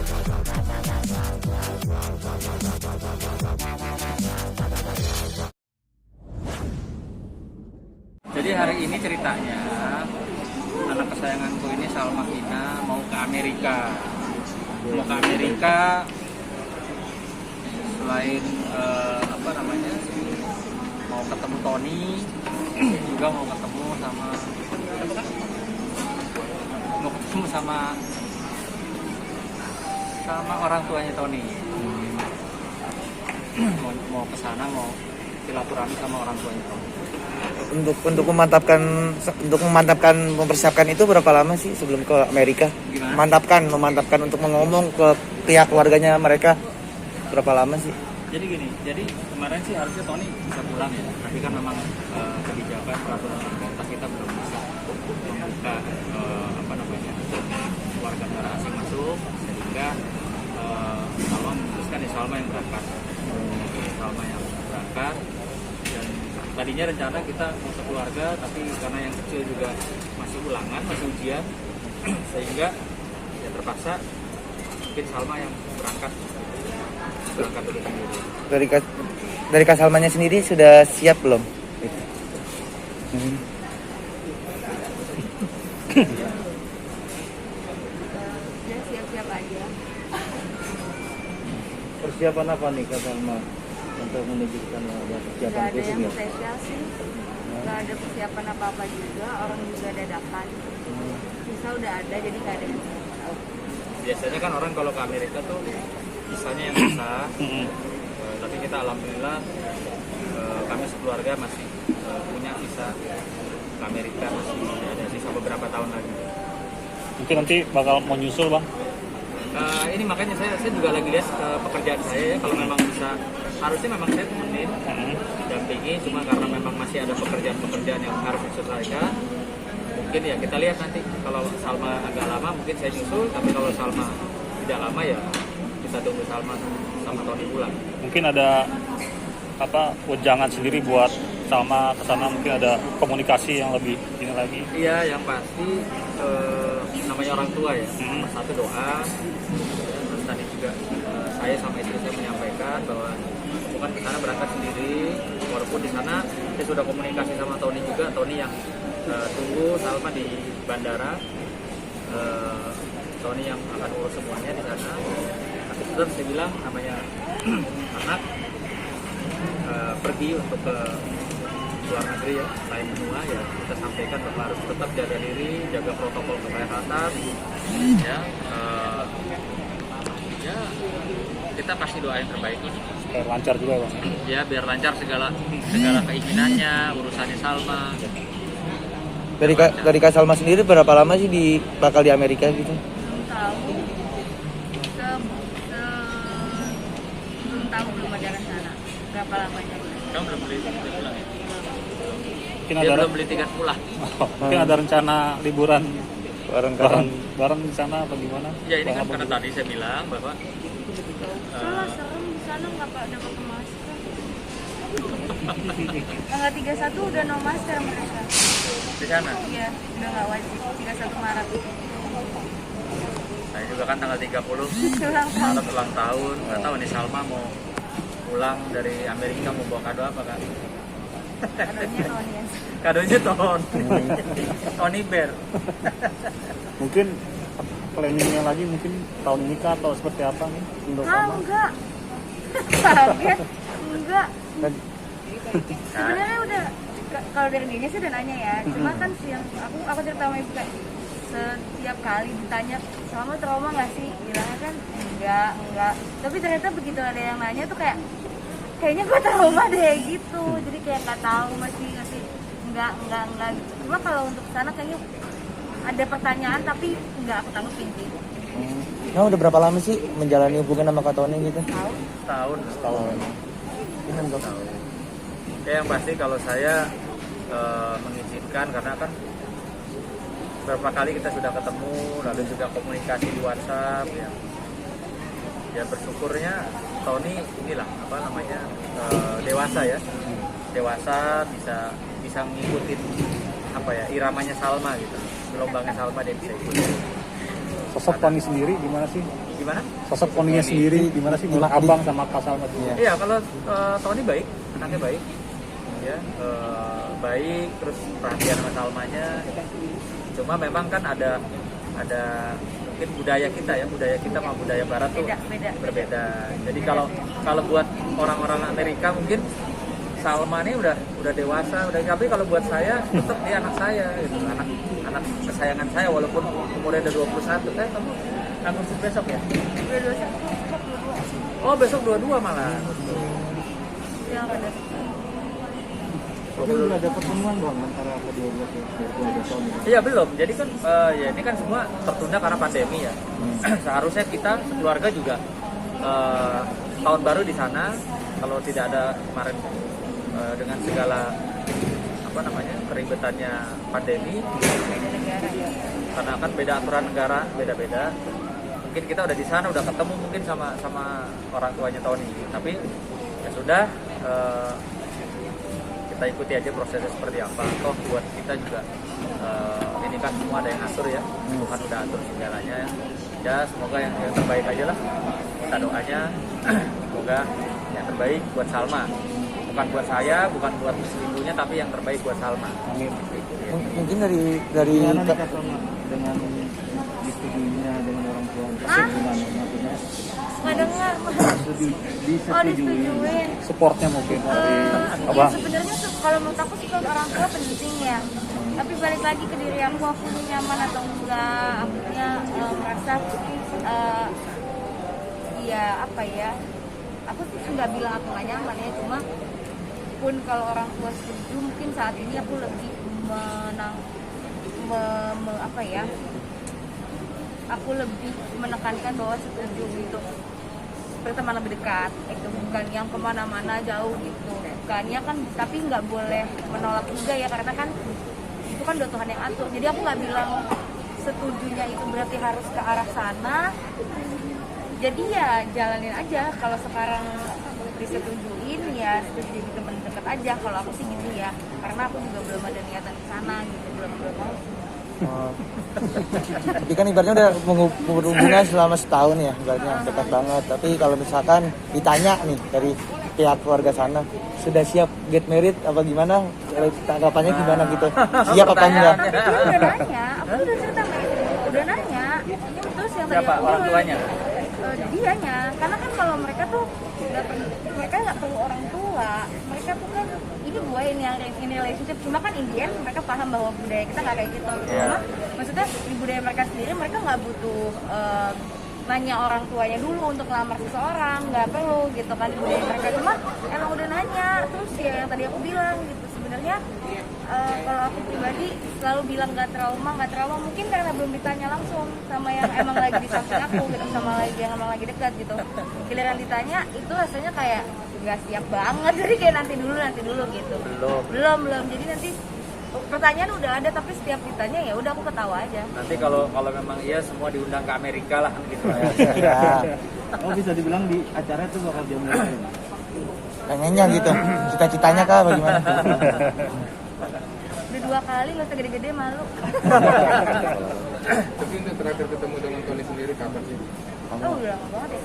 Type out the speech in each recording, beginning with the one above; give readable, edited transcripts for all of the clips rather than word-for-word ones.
Jadi hari ini ceritanya anak kesayanganku ini Salma Hina mau ke Amerika. Selain mau ketemu Tony, juga mau ketemu sama orang tuanya Tony. Mau ke sana, mau silaturahmi sama orang tuanya Tony. Untuk memantapkan mempersiapkan itu berapa lama sih sebelum ke Amerika? Gimana? Memantapkan untuk ngomong ke pihak keluarganya mereka berapa lama sih? Jadi kemarin sih harusnya Tony bisa pulang ya, tapi kan memang kebijakan peraturan pemerintah kita belum bisa membuka warga negara asing masuk, sehingga Salma memutuskan Salma yang berangkat. Dan tadinya rencana kita mau sekeluarga, tapi karena yang kecil juga masih ujian, sehingga ya terpaksa mungkin Salma yang berangkat dulu sendiri. Dari Kak Salmanya sendiri sudah siap belum? Ya siap-siap aja. Persiapan apa nih Kak Salma untuk menuju ke sana? Gak ada yang spesial sih. Gak ada persiapan apa-apa juga. Orang juga dadakan. Visa udah ada, jadi gak ada yang spesial. Biasanya kan orang kalau ke Amerika tuh visanya yang susah. Tapi kita alhamdulillah kami sekeluarga masih punya visa ke Amerika, masih ada sisa beberapa tahun lagi. Mungkin nanti bakal mau nyusul bang. Ini makanya saya juga lagi lihat pekerjaan saya ya, kalau memang bisa, harusnya memang saya temenin, dampingi, cuma karena memang masih ada pekerjaan yang harus diselesaikan. Mungkin ya kita lihat nanti, kalau Salma agak lama mungkin saya nyusul, tapi kalau Salma tidak lama ya kita tunggu Salma sama Tony pulang. Mungkin ada wejangan sendiri buat Salma kesana, mungkin ada komunikasi yang lebih ini lagi. Iya, yang pasti namanya orang tua ya. Satu doa, terus tadi juga saya sama istri saya menyampaikan bahwa bukan ke sana berangkat sendiri, walaupun di sana saya sudah komunikasi sama Tony juga, Tony yang tunggu Salma di bandara, Tony yang akan urus semuanya di sana. Terus saya bilang namanya anak pergi untuk ke luar negeri ya, selain benua ya, kita sampaikan bahwa harus tetap jaga diri, jaga protokol kesehatan ya, kita pasti doain terbaik Supaya lancar juga bang. ya, biar lancar segala keinginannya, urusannya Salma. Dari Kak Salma sendiri berapa lama sih bakal di Amerika gitu? Belum ada rencana berapa lamanya. Kamu belum beli tiket pulang ya? Belum beli tiket pulang. Mungkin ada rencana liburan bareng di sana apa gimana? Ya ini kan karena tadi saya bilang bahwa Serem di sana nggak ada pakai masker. Tanggal 31 udah no masker mereka. di sana. Iya, udah nggak wajib. 31 Maret. Saya juga kan tanggal 30 Ulang tahun. Maret ulang tahun. Nggak tahu nih Salma mau pulang dari Amerika mau bawa kado apa kan? Kadonya Tony ya. Kadonya Tony Bear. Mungkin planningnya lagi mungkin tahun ini kah atau seperti apa nih untuk sama? Enggak. Kaget. Enggak. Sebenarnya udah kalau dari dirinya sih udah nanya ya. Cuma kan siang aku cerita sama ibu kayak setiap kali ditanya selama trauma nggak sih, bilangnya kan enggak. Tapi ternyata begitu ada yang nanya tuh kayaknya gue trauma deh gitu. Jadi kayak nggak tahu masih enggak gitu. Cuma kalau untuk sana kayaknya ada pertanyaan tapi enggak aku tanggepin sih. Nah, udah berapa lama sih menjalani hubungan sama Kak Tony gitu? Setahun. Ini enggak. Ya yang pasti kalau saya mengizinkan, karena kan beberapa kali kita sudah ketemu, lalu juga komunikasi di WhatsApp ya. Ya bersyukurnya Tony inilah dewasa ya. Dewasa bisa ngikutin iramanya Salma gitu. Gelombangnya Salma dia bisa ikutin. Sosok Tony sendiri gimana sih? Gimana? Sosok Tony-nya sendiri gimana sih? Menurut abang sama Kak Salma tuh. Iya. Iya, kalau Tony baik, anaknya baik, ya baik, terus perhatian sama Salmanya. Cuma memang kan ada mungkin budaya kita sama budaya Barat tuh Beda. berbeda. Jadi kalau buat orang-orang Amerika mungkin Salma ini udah dewasa, tapi kalau buat saya tetap dia anak saya, gitu. anak kesayangan saya walaupun umurnya udah 21. Kamu Agustus besok ya? Udah 21. Oh besok 22 malah. Yang ada. Tapi belum ada pertemuan bang antara kedua belah keluarga Tony. Iya belum. Jadi kan ya ini kan semua tertunda karena pandemi ya. Seharusnya kita keluarga juga tahun baru di sana. Kalau tidak ada kemarin dengan segala keribetannya pandemi, Beda negara. karena kan beda aturan negara, beda-beda. Mungkin kita udah di sana, udah ketemu mungkin sama orang tuanya Tony. Tapi ya sudah. Kita ikuti aja prosesnya seperti apa. Toh buat kita juga ini kan semua ada yang atur ya. Tuhan udah atur segalanya ya. Ya semoga yang terbaik aja lah. Kita doanya semoga yang terbaik buat Salma. Bukan buat saya, bukan buat ibunya, tapi yang terbaik buat Salma. Amin. Mungkin dari Gimana nih Kak Salma dengan disetujuinya dengan orang tua? Hah? Gimana maksudnya? Nggak dengar. Disetujuin. Supportnya mungkin dari Ya abang. sebenarnya kalau menurut aku sih kalau orang tua penting ya. Tapi balik lagi ke diri aku nyaman atau enggak, akunya merasa ya apa ya. Aku sih nggak bilang aku nggak nyaman ya, cuma pun kalau orang tua setuju mungkin saat ini aku lebih aku lebih menekankan bahwa setuju untuk berteman lebih dekat, itu bukan yang kemana-mana jauh gitu, bukannya kan, tapi nggak boleh menolak juga ya, karena kan itu kan udah Tuhan yang atur. Jadi aku nggak bilang setujunya itu berarti harus ke arah sana. Jadi ya jalanin aja. Kalau sekarang disetujuin ya setuju jadi teman dekat aja. Kalau aku sih gitu ya, karena aku juga belum ada niatan ke sana gitu, belum mau. Oh. Tapi kan ibaratnya udah berhubungan selama setahun ya, ibaratnya dekat banget. Tapi kalau misalkan ditanya nih dari pihak keluarga sana, sudah siap get married apa gimana? Tanggapannya gimana gitu? Siap apa enggak? Tapi dia udah nanya, aku udah cerita sama ibu, udah nanya. Terus yang tadi Siapa aku orang bilang, tuanya? Dianya, karena kan kalau mereka tuh mereka nggak perlu orang tua, mereka tuh kan ini gue ini relationship, cuma kan in the end mereka paham bahwa budaya kita nggak kayak gitu. Cuma maksudnya di budaya mereka sendiri mereka nggak butuh nanya orang tuanya dulu untuk lamar seseorang, nggak perlu gitu kan di budaya mereka. Cuma emang udah nanya, terus ya yang tadi aku bilang gitu sebenarnya kalau aku pribadi selalu bilang nggak trauma mungkin karena belum ditanya langsung sama yang emang lagi di samping aku gitu, sama yang emang lagi dekat gitu. Giliran ditanya itu rasanya kayak nggak siap banget, jadi kayak nanti dulu gitu. Belum jadi nanti pertanyaan udah ada, tapi setiap ditanya ya udah aku ketawa aja. Nanti kalau memang iya semua diundang ke Amerika lah gitu. Ya, Oh bisa dibilang di acara itu bakal diomongin. pengennya gitu. Cita-citanya kah bagaimana? Udah 2 kali, gak usah gede-gede malu. Tapi untuk terakhir ketemu dengan Tony sendiri kapan sih? Oh udah lama banget ya,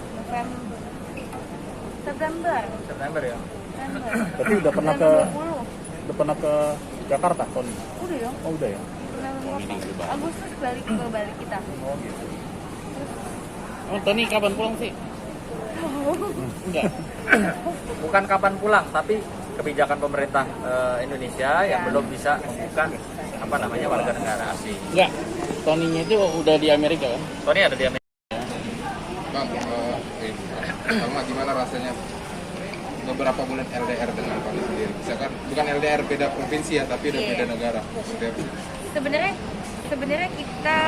September. September ya. Berarti udah pernah ke September 20. udah pernah ke Jakarta, Tony? Udah dong. Oh udah ya. Agustus balik kita. Oh gitu. Oh, Tony kapan pulang sih? Enggak. Bukan kapan pulang, tapi kebijakan pemerintah Indonesia yang belum bisa membuka warga negara asing. Enggak. Tony-nya itu udah di Amerika kan? Tony ada di Amerika. Bang, Salma gimana rasanya beberapa bulan LDR dengan Tony sendiri? Misalkan bukan LDR beda provinsi ya, tapi udah beda negara. Sebenarnya kita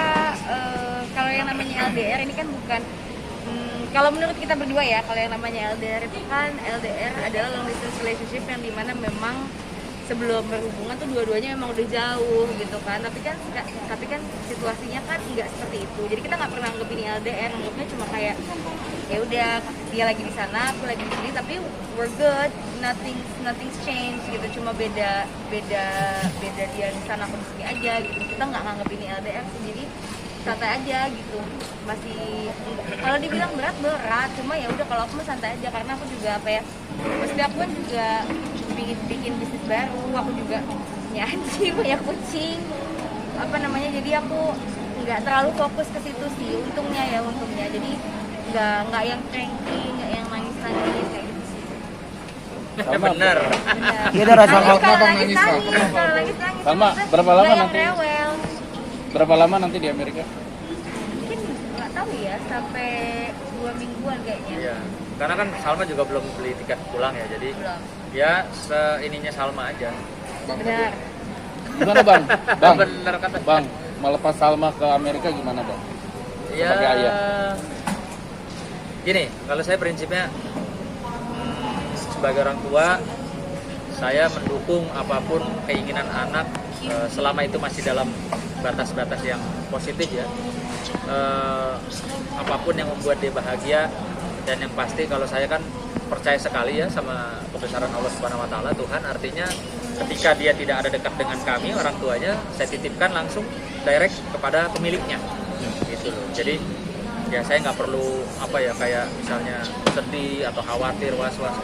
kalau yang namanya LDR ini kan bukan kalau menurut kita berdua ya, kalau yang namanya LDR itu kan LDR adalah long distance relationship yang dimana memang sebelum berhubungan tuh dua-duanya memang udah jauh gitu kan, tapi kan situasinya kan nggak seperti itu. Jadi kita nggak pernah anggap ini LDR, anggapnya cuma kayak ya udah dia lagi di sana, aku lagi di sini, tapi we're good, nothing's changed gitu, cuma beda dia di sana, aku di sini aja gitu. Kita nggak nganggap ini LDR sih. Jadi santai aja gitu. Masih kalau dibilang berat, cuma ya udah kalau aku mah santai aja karena aku juga apa ya, maksudnya aku kan juga bikin bisnis baru, aku juga punya anjing, punya kucing, apa namanya, jadi aku nggak terlalu fokus ke situ sih, untungnya, jadi nggak yang cranky, nggak yang nangis kayak gitu sih. Bener. Iya ada rasa Kalau Kenapa nangis nangis, kalau nangis Salma, maksudnya berapa lama nggak yang nanti? rewel. Berapa lama nanti di Amerika? Mungkin nggak tahu ya, sampai 2 mingguan kayaknya. Iya. Karena kan Salma juga belum beli tiket pulang ya, jadi Belum. ya seininya Salma aja. Benar. Gimana bang? Bang, Bener kata. bang, melepas Salma ke Amerika gimana bang? Ya, Sebagai ayah. gini, kalau saya prinsipnya sebagai orang tua, saya mendukung apapun keinginan anak selama itu masih dalam batas-batas yang positif ya. Apapun yang membuat dia bahagia, dan yang pasti kalau saya kan percaya sekali ya sama kebesaran Allah Subhanahu wa taala, Tuhan, artinya ketika dia tidak ada dekat dengan kami orang tuanya, saya titipkan langsung direct kepada pemiliknya. Gitu loh. Jadi ya saya nggak perlu apa ya kayak misalnya sedih atau khawatir, was-was.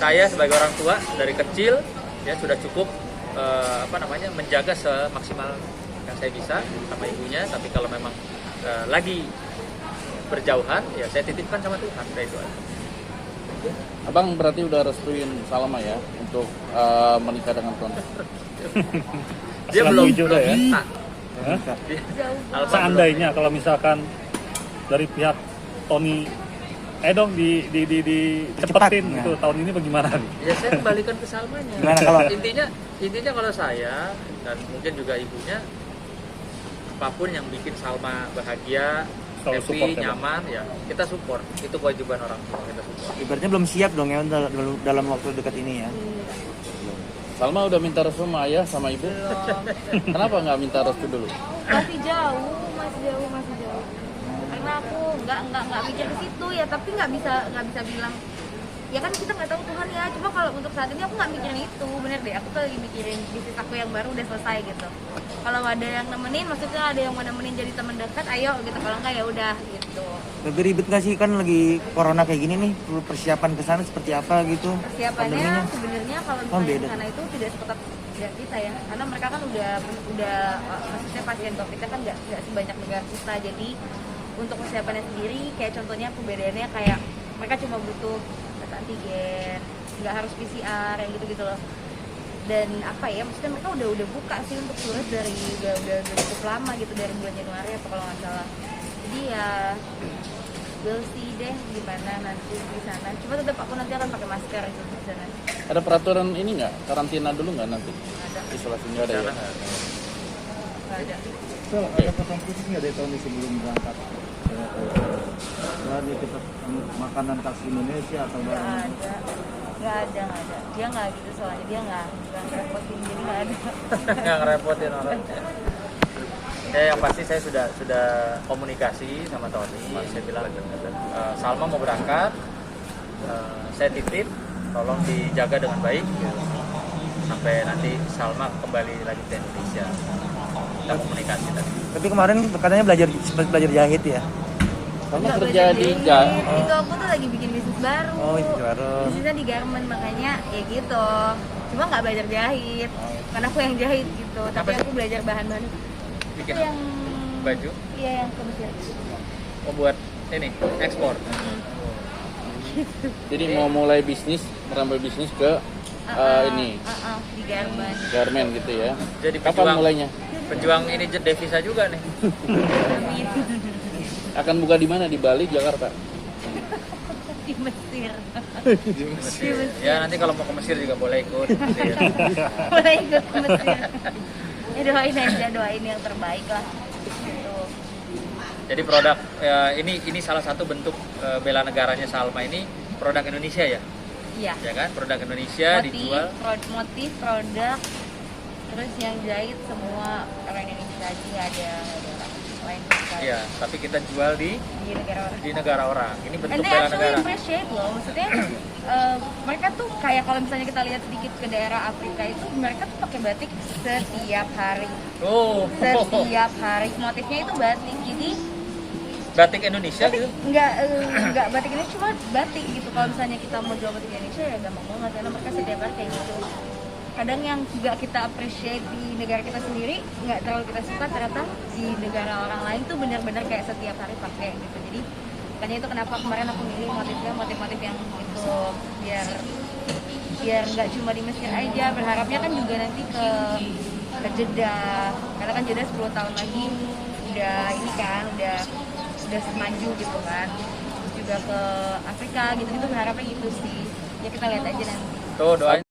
Saya sebagai orang tua dari kecil ya sudah cukup menjaga semaksimal yang saya bisa sama ibunya, tapi kalau memang lagi berjauhan ya saya titipkan sama Tuhan, kayak itu aja. Abang berarti udah restuin Salma ya untuk menikah dengan Tony. Dia Selama belum juga ya? minta. Hah? Jauh. Seandainya kalau misalkan dari pihak Tony dong dicepetin Cepat, itu tahun ini bagaimana nih? Ya saya kembalikan ke Salmanya. Gimana kalau- intinya kalau saya dan mungkin juga ibunya, apapun yang bikin Salma bahagia, Selalu support happy, ya, Bang? nyaman, ya kita support. Itu kewajiban orang tua, kita support. Ibaratnya belum siap dong ya dalam waktu dekat ini ya. Salma udah minta restu sama ayah sama ibu. Kenapa nggak minta restu dulu? Masih jauh. Karena aku nggak mikir ke situ ya, tapi nggak bisa bilang. Ya kan kita nggak tahu Tuhan ya. Cuma kalau untuk saat ini aku nggak mikirin itu, bener deh. Aku tuh lagi mikirin bisnis aku yang baru udah selesai gitu. Kalau ada yang nemenin, maksudnya ada yang mau nemenin jadi teman dekat, ayo gitu. Kalau enggak ya udah gitu. Lebih ribet nggak sih, kan lagi corona kayak gini nih, perlu persiapan ke sana seperti apa gitu? Persiapannya Pandeminya. sebenarnya kalau Oh, misalnya beda. di sana itu tidak seketat kita ya, karena mereka kan udah maksudnya pasien COVID-nya kan nggak sebanyak negara kita, jadi untuk persiapannya sendiri kayak contohnya perbedaannya kayak mereka cuma butuh tes antigen, nggak harus PCR yang gitu loh. Dan apa ya, maksudnya mereka udah buka sih untuk surat dari udah cukup lama gitu, dari bulan Januari apa kalau nggak salah. Jadi ya we'll see deh gimana nanti di sana. Cuma tetap aku nanti akan pakai masker itu di sana. Ada peraturan ini nggak? Karantina dulu nggak nanti? Ada. Isolasi nggak ada ya? Karena nggak ada. Nggak ada. So, ada pesan khusus nggak dari Tony sebelum berangkat? Dia tetap makanan khas Indonesia atau Nggak ada. Dia nggak gitu soalnya, dia nggak repotin, jadi nggak ada. Nggak ngerepotin orang. Ya yang pasti saya sudah komunikasi sama Tony. Saya bilang Salma mau berangkat, saya titip, tolong dijaga dengan baik sampai nanti Salma kembali lagi ke Indonesia. Kita komunikasi tadi. Tapi kemarin katanya sempat belajar jahit ya. Salma Nggak kerja belajar di jahit. Itu aku tuh lagi bikin bisnis baru. Oh, bisnis baru. Bisnisnya di garment, makanya ya gitu. Cuma nggak belajar jahit, karena aku yang jahit gitu. Tapi aku belajar bahan-bahan. Bikin Itu yang baju, Iya, yang ke Mesir. mau buat ini ekspor. Jadi mau mulai bisnis, merambah bisnis ke ini Di garment. garmen gitu ya. Jadi Kapan mulainya? pejuang ini devisa juga nih. Akan buka di mana? Di Bali, Jakarta? Di Mesir. Di Mesir. Ya nanti kalau mau ke Mesir juga boleh ikut. Gitu ya. Boleh ikut ke Mesir. Ya doain aja, doain yang terbaik lah. Gitu. Jadi produk ini salah satu bentuk bela negaranya Salma ini produk Indonesia ya, Iya. ya kan? Produk Indonesia dijual. Motif, produk, terus yang jahit semua orang Indonesia aja, nggak ada orang lain sama sekali. Iya, tapi kita jual di negara orang. negara orang. Ini bentuk And they bela actually negara. appreciate loh, maksudnya mereka tuh kayak kalau misalnya kita lihat sedikit ke daerah Afrika itu mereka tuh pakai batik setiap hari, Oh, setiap hari motifnya itu batik. Jadi batik Indonesia batik gitu. nggak batik ini cuma batik gitu. Kalau misalnya kita mau jual batik Indonesia ya gampang banget karena mereka setiap hari kayak gitu. Kadang yang juga kita appreciate di negara kita sendiri nggak terlalu kita suka, ternyata di negara orang lain tuh benar-benar kayak setiap hari pakai gitu. Jadi makanya itu kenapa kemarin aku milih motifnya motif-motif yang itu biar nggak cuma di Mesir aja. Berharapnya kan juga nanti ke Jeddah, karena kan Jeddah 10 tahun lagi udah ini kan udah maju gitu kan. Terus juga ke Afrika gitu-gitu berharapnya gitu sih. Ya kita lihat aja nanti. Tuh doain.